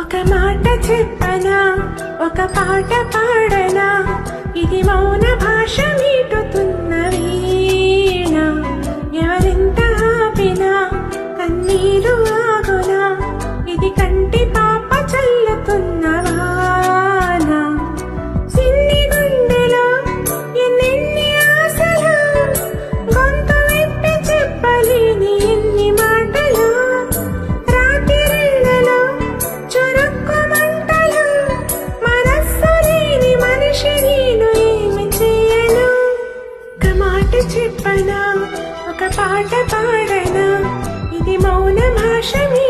ఒక మాట చెప్పనా, ఒక పాట పాడనా, ఇది మౌన భాష మీటుతున్న వీణ. ఎవరెంత ఆపినా కన్నీరు ఆగునా, ఇది కంటి పాప చల్లుతున్న వాన. సిన్ని గుండెలో ఎన్నెన్ని ఆశలు, గొంతు విప్పి చెప్పలేని ఎన్ని మాటలు. రాత్రిళ్ళలో చురుక్కు మంటలు, మనస్సు లేని మనిషి నేను ఏమి చేయను. ఒక మాట చెప్పనా, ఒక పాట పాడనా, ఇది మౌన భాష మీ